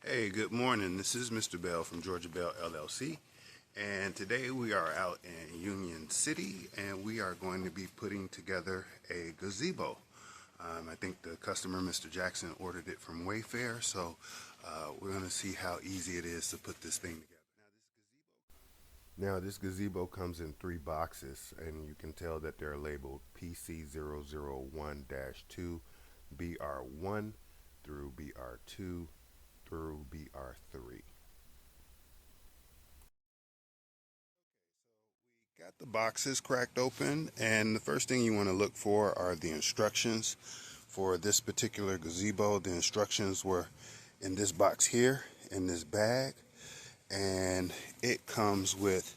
Hey, good morning. This is Mr. Bell from Georgia Bell LLC, and today we are out in Union City, and we are going to be putting together a gazebo. I think the customer, Mr. Jackson, ordered it from Wayfair, so we're going to see how easy it is to put this thing together. Now, this gazebo comes in 3 boxes, and you can tell that they're labeled PC001-2, BR1 through BR2 through BR3. Got the boxes cracked open, and the first thing you want to look for are the instructions for this particular gazebo. The instructions were in this box here, in this bag, and it comes with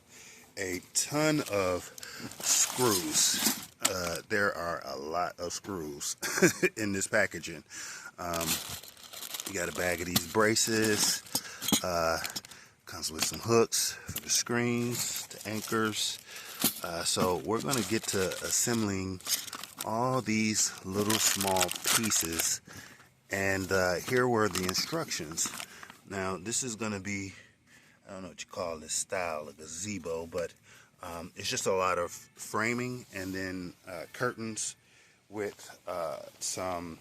a ton of screws. There are a lot of screws in this packaging. You got a bag of these braces. Comes with some hooks for the screens, the anchors. So we're going to get to assembling all these little small pieces, and here were the instructions. Now this is going to be, I don't know what you call this style, a gazebo, but it's just a lot of framing and then curtains with some,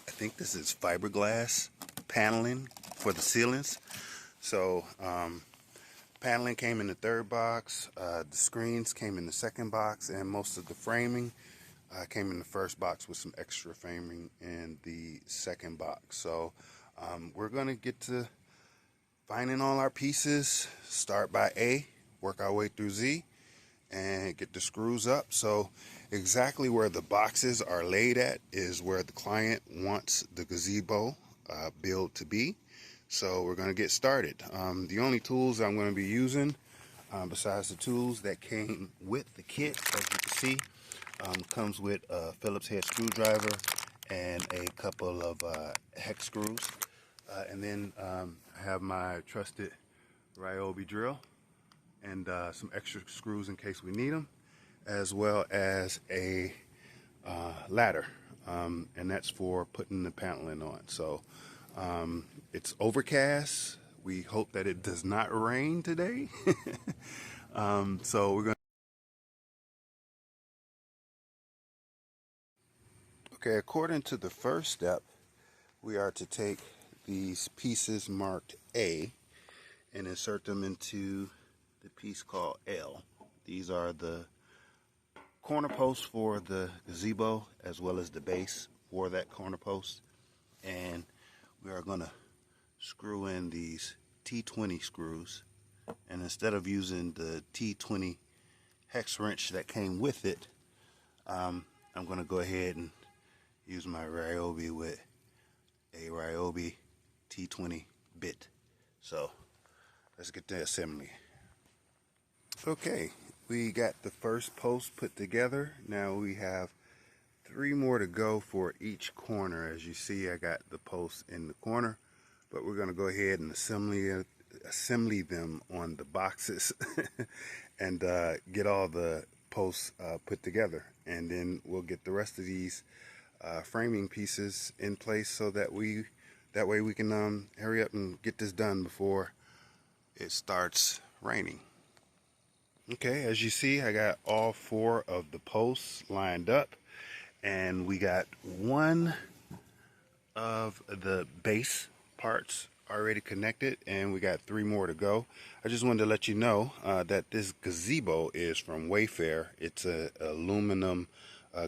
I think this is fiberglass paneling for the ceilings. So paneling came in the 3rd box, the screens came in the 2nd box, and most of the framing came in the 1st box with some extra framing in the 2nd box. So we're going to get to finding all our pieces, start by A, work our way through Z, and get the screws up. So exactly where the boxes are laid at is where the client wants the gazebo build to be. So we're going to get started. The only tools I'm going to be using, besides the tools that came with the kit, as you can see, comes with a Phillips head screwdriver and a couple of hex screws. And then I have my trusted Ryobi drill and some extra screws in case we need them, as well as a ladder, and that's for putting the paneling on. So it's overcast. We hope that it does not rain today. So we're going to. Okay, according to the first step, we are to take these pieces marked A and insert them into the piece called L. These are the corner posts for the gazebo, as well as the base for that corner post. And we are going to screw in these T20 screws, and instead of using the T20 hex wrench that came with it, I'm going to go ahead and use my Ryobi with a Ryobi T20 bit. So let's get to assembly. Okay, we got the first post put together. Now we have 3 more to go for each corner. As you see, I got the posts in the corner, but we're going to go ahead and assembly them on the boxes and get all the posts put together, and then we'll get the rest of these framing pieces in place so that way we can hurry up and get this done before it starts raining. Okay, as you see, I got all 4 of the posts lined up, and we got 1 of the base parts already connected, and we got 3 more to go. I just wanted to let you know that this gazebo is from Wayfair. It's a aluminum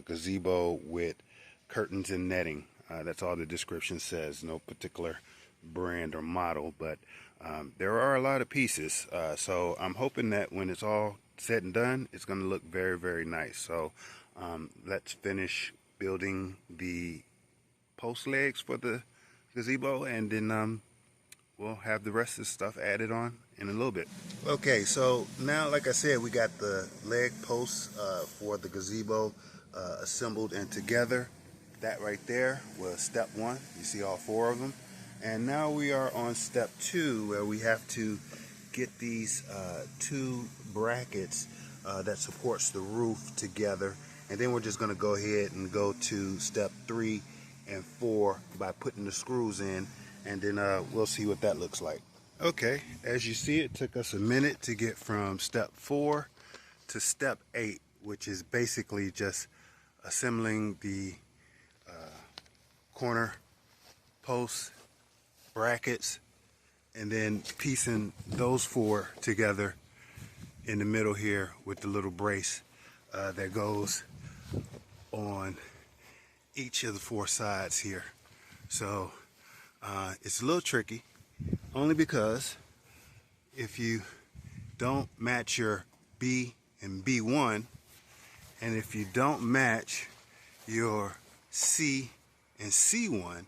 gazebo with curtains and netting. That's all the description says. No particular brand or model, but there are a lot of pieces. So I'm hoping that when it's all said and done, it's going to look very, very nice. So let's finish building the post legs for the gazebo, and then we'll have the rest of the stuff added on in a little bit. Okay, so now, like I said, we got the leg posts for the gazebo assembled and together. That right there was step 1. You see all 4 of them. And now we are on step 2, where we have to get these 2 brackets that supports the roof together. And then we're just going to go ahead and go to step 3 and 4 by putting the screws in and then we'll see what that looks like. Okay, as you see, it took us a minute to get from step 4 to step 8, which is basically just assembling the corner posts, brackets, and then piecing those 4 together in the middle here with the little brace that goes on each of the 4 sides here. So it's a little tricky, only because if you don't match your B and B1, and if you don't match your C and C1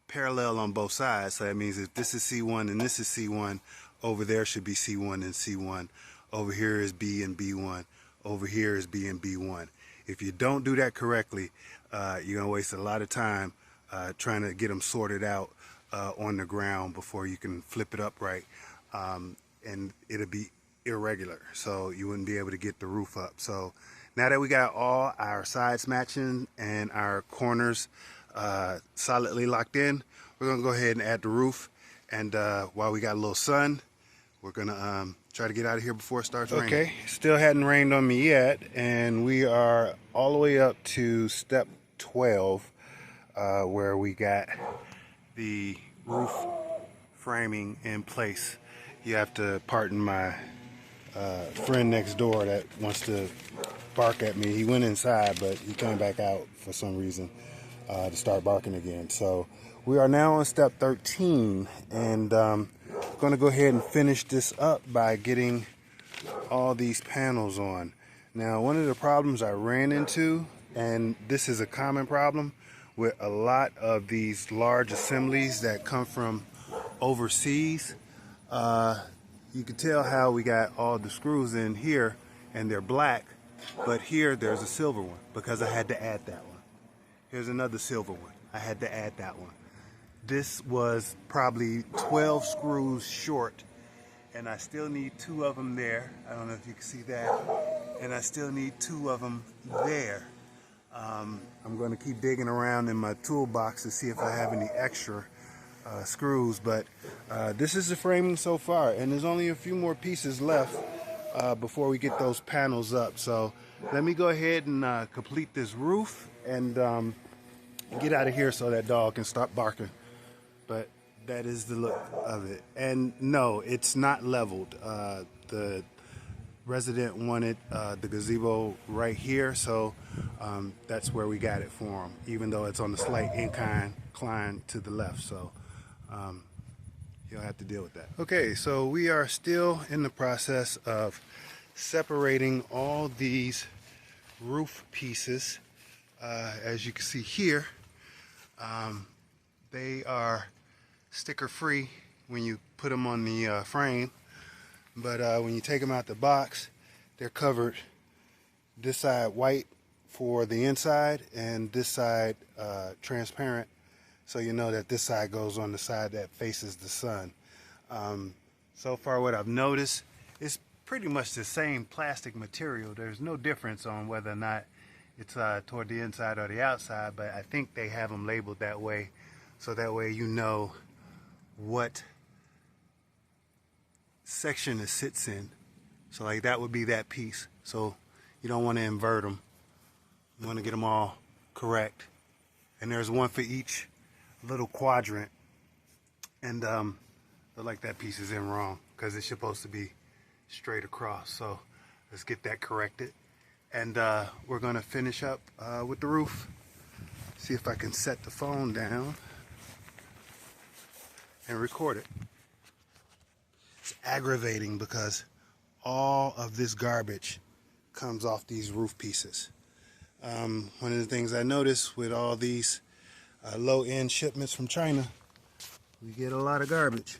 parallel on both sides, so that means if this is C1 and this is C1, over there should be C1 and C1, over here is B and B1, over here is B and B1. If you don't do that correctly, you're gonna waste a lot of time trying to get them sorted out on the ground before you can flip it up right, and it'll be irregular, so you wouldn't be able to get the roof up. So now that we got all our sides matching and our corners solidly locked in, we're gonna go ahead and add the roof. And while we got a little sun, we're gonna try to get out of here before it starts raining. Okay, still hadn't rained on me yet, and we are all the way up to step 12, where we got the roof framing in place. You have to pardon my friend next door that wants to bark at me. He went inside, but he came back out for some reason to start barking again. So we are now on step 13, and going to go ahead and finish this up by getting all these panels on. Now, one of the problems I ran into, and this is a common problem with a lot of these large assemblies that come from overseas, you can tell how we got all the screws in here and they're black, but here there's a silver one because I had to add that one. Here's another silver one. I had to add that one. This was probably 12 screws short, and I still need 2 of them there. I don't know if you can see that. And I still need 2 of them there. I'm going to keep digging around in my toolbox to see if I have any extra screws, but this is the framing so far, and there's only a few more pieces left before we get those panels up. So let me go ahead and complete this roof and get out of here so that dog can stop barking. But that is the look of it. And no, it's not leveled. The resident wanted the gazebo right here, so that's where we got it for him, even though it's on the slight incline to the left. So you'll have to deal with that. Okay, so we are still in the process of separating all these roof pieces. As you can see here, they are sticker free when you put them on the frame, but when you take them out the box, they're covered this side white for the inside and this side transparent, so you know that this side goes on the side that faces the sun. So far what I've noticed is pretty much the same plastic material. There's no difference on whether or not it's toward the inside or the outside, but I think they have them labeled that way, so that way you know what section it sits in. So like that would be that piece. So you don't want to invert them. You want to get them all correct. And there's one for each little quadrant. And look like that piece is in wrong because it's supposed to be straight across. So let's get that corrected. And we're going to finish up with the roof. See if I can set the phone down and record it. It's aggravating because all of this garbage comes off these roof pieces. One of the things I noticed with all these low-end shipments from China, we get a lot of garbage.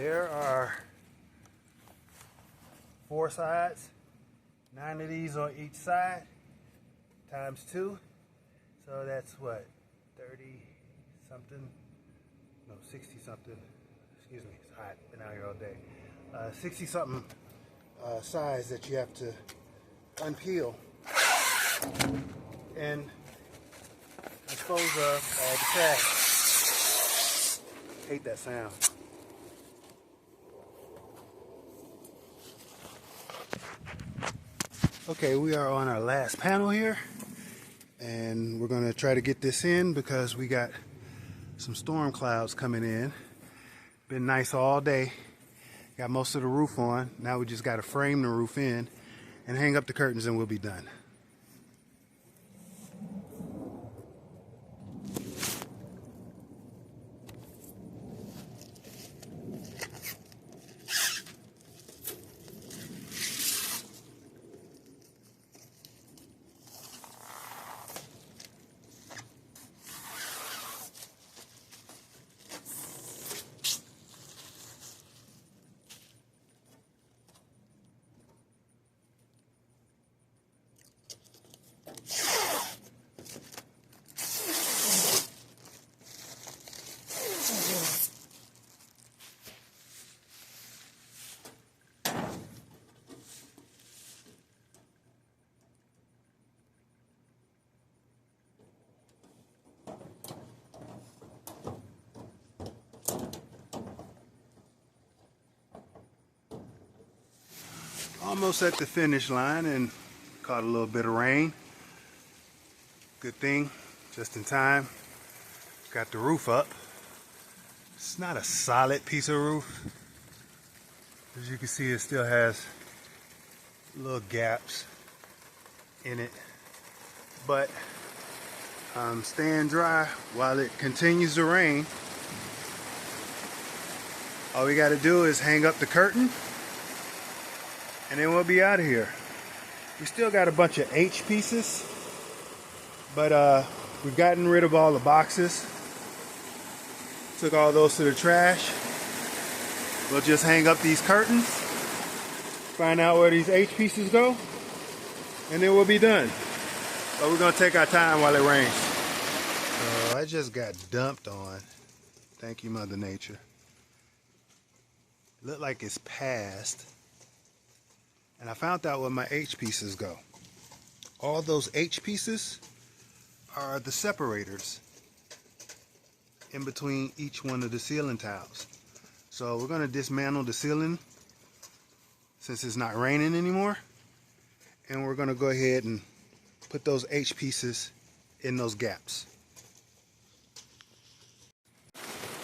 There are 4 sides, 9 of these on each side, times 2. So that's what, 30 something, no, 60 something, excuse me, it's hot, been out here all day. 60 something sides that you have to unpeel and dispose of all the trash. Hate that sound. Okay, we are on our last panel here, and we're going to try to get this in because we got some storm clouds coming in. Been nice all day. Got most of the roof on. Now we just got to frame the roof in and hang up the curtains and we'll be done. Almost at the finish line and caught a little bit of rain. Good thing, just in time. Got the roof up. It's not a solid piece of roof. As you can see, it still has little gaps in it. But I'm staying dry while it continues to rain. All we got to do is hang up the curtain and then we'll be out of here. We still got a bunch of H pieces, but we've gotten rid of all the boxes. Took all those to the trash. We'll just hang up these curtains, find out where these H pieces go, and then we'll be done. But we're gonna take our time while it rains. I just got dumped on. Thank you, Mother Nature. Look like it's past. And I found out where my H pieces go. All those H pieces are the separators in between each one of the ceiling tiles. So we're going to dismantle the ceiling since it's not raining anymore. And we're going to go ahead and put those H pieces in those gaps.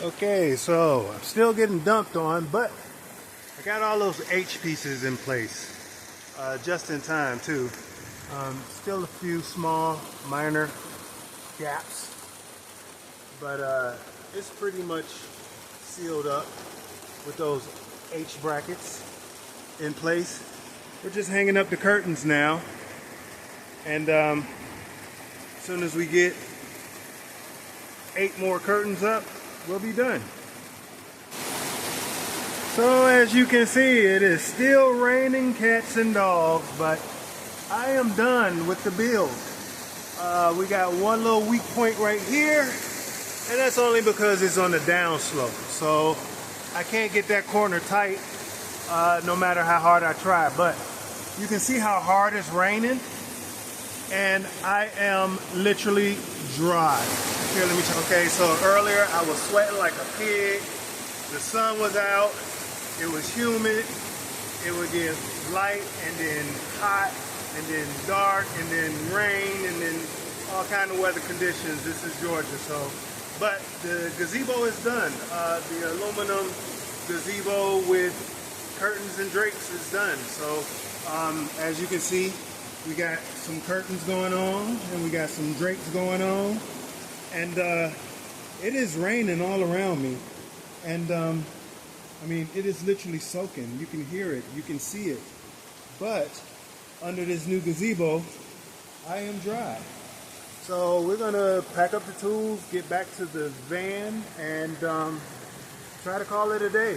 Okay, so I'm still getting dumped on, but I got all those H pieces in place. Just in time too. Still a few small minor gaps, but it's pretty much sealed up with those H brackets in place. We're just hanging up the curtains now, and as soon as we get 8 more curtains up, we'll be done. So as you can see, it is still raining cats and dogs, but I am done with the build. We got one little weak point right here, and that's only because it's on the downslope. So I can't get that corner tight no matter how hard I try. But you can see how hard it's raining, and I am literally dry. Here, let me check. Okay, so earlier I was sweating like a pig. The sun was out. It was humid. It would get light and then hot and then dark and then rain and then all kind of weather conditions. This is Georgia, so. But the gazebo is done. The aluminum gazebo with curtains and drapes is done. So as you can see, we got some curtains going on and we got some drapes going on. And it is raining all around me. And I mean, it is literally soaking. You can hear it, you can see it. But under this new gazebo, I am dry. So we're gonna pack up the tools, get back to the van, and try to call it a day.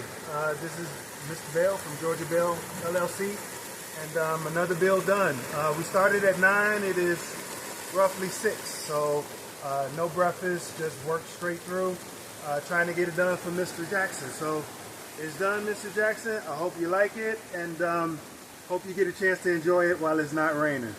This is Mr. Bell from Georgia Bell LLC, and another build done. We started at 9, it is roughly 6, so no breakfast, just work straight through, trying to get it done for Mr. Jackson. So it's done, Mr. Jackson. I hope you like it, and hope you get a chance to enjoy it while it's not raining.